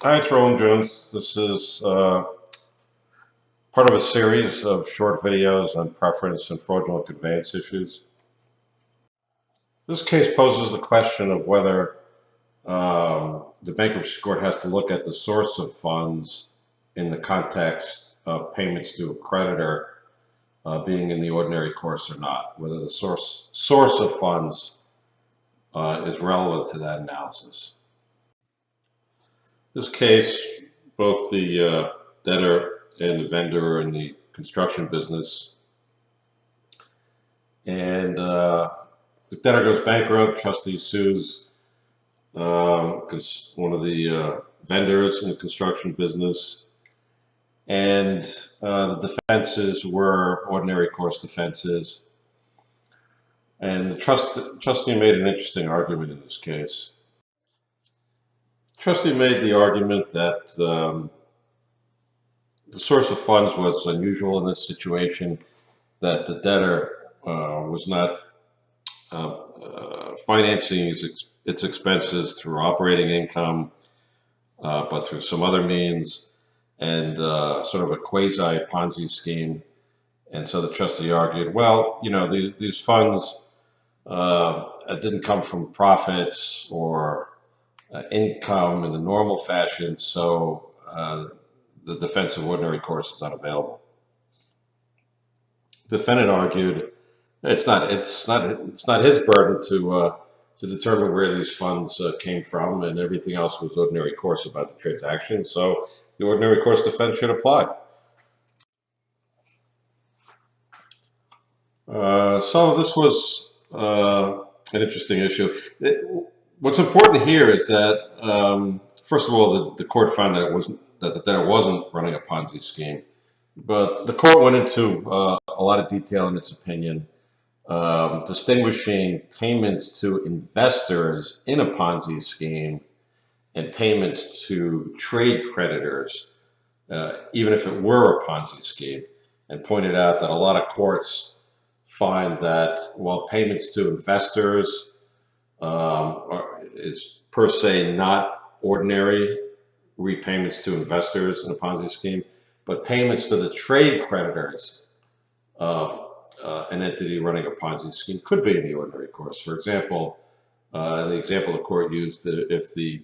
Hi, it's Roland Jones. This is part of a series of short videos on preference and fraudulent conveyance issues. This case poses the question of whether the bankruptcy court has to look at the source of funds in the context of payments to a creditor being in the ordinary course or not, whether the source of funds is relevant to that analysis. This case, both the debtor and the vendor are in the construction business, and the debtor goes bankrupt. Trustee sues one of the vendors in the construction business, and the defenses were ordinary course defenses. And the trustee made an interesting argument in this case. Trustee made the argument that the source of funds was unusual in this situation, that the debtor was not financing its expenses through operating income, but through some other means, and sort of a quasi Ponzi scheme. And so the trustee argued, well, you know, these funds didn't come from profits or income in the normal fashion, so the defense of ordinary course is unavailable. The defendant argued it's not his burden to determine where these funds came from, and everything else was ordinary course about the transaction. So the ordinary course defense should apply. So this was an interesting issue. What's important here is that first of all, the court found that the debtor wasn't running a Ponzi scheme, but the court went into a lot of detail in its opinion, distinguishing payments to investors in a Ponzi scheme and payments to trade creditors, even if it were a Ponzi scheme, and pointed out that a lot of courts find that while payments to investors is per se not ordinary repayments to investors in a Ponzi scheme, but payments to the trade creditors of an entity running a Ponzi scheme could be in the ordinary course. For example, the example the court used, that if the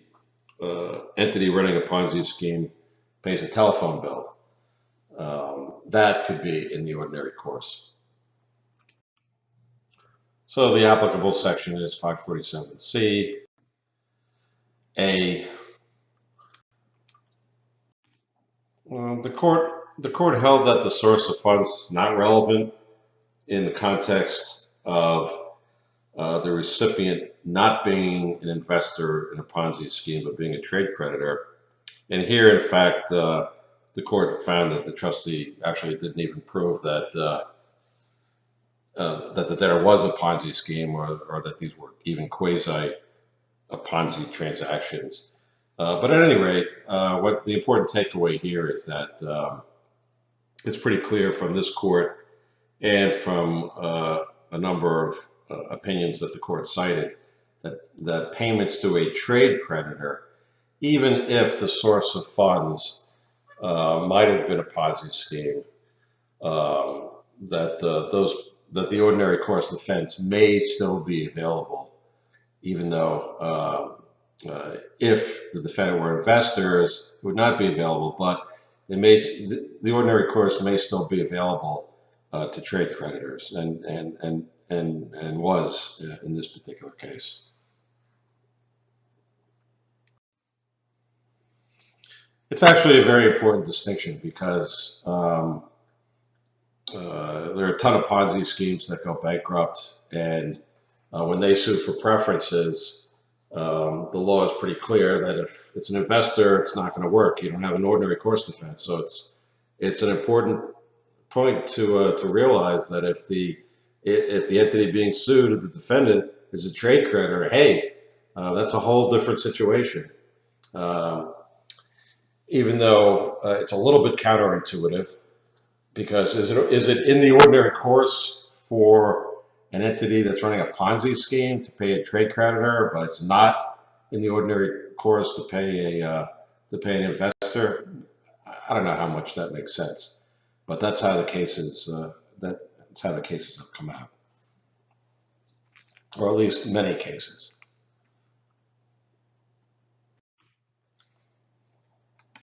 entity running a Ponzi scheme pays a telephone bill, that could be in the ordinary course. So the applicable section is 547C. The court held that the source of funds is not relevant in the context of the recipient not being an investor in a Ponzi scheme, but being a trade creditor. And here, in fact, the court found that the trustee actually didn't even prove that that the debtor was a Ponzi scheme, or that these were even quasi Ponzi transactions. But at any rate, what the important takeaway here is that it's pretty clear from this court and from a number of opinions that the court cited that payments to a trade creditor, even if the source of funds might have been a Ponzi scheme, that the ordinary course defense may still be available, even though if the defendant were investors, it would not be available, but the ordinary course may still be available to trade creditors, and was in this particular case. It's actually a very important distinction because there are a ton of Ponzi schemes that go bankrupt, and when they sue for preferences, the law is pretty clear that if it's an investor, it's not going to work. You don't have an ordinary course defense. So it's an important point to realize that if the entity being sued, the defendant, is a trade creditor, hey, that's a whole different situation. Even though it's a little bit counterintuitive, because is it in the ordinary course for an entity that's running a Ponzi scheme to pay a trade creditor, but it's not in the ordinary course to pay to pay an investor. I don't know how much that makes sense, but that's how the cases that's how the cases have come out, or at least many cases.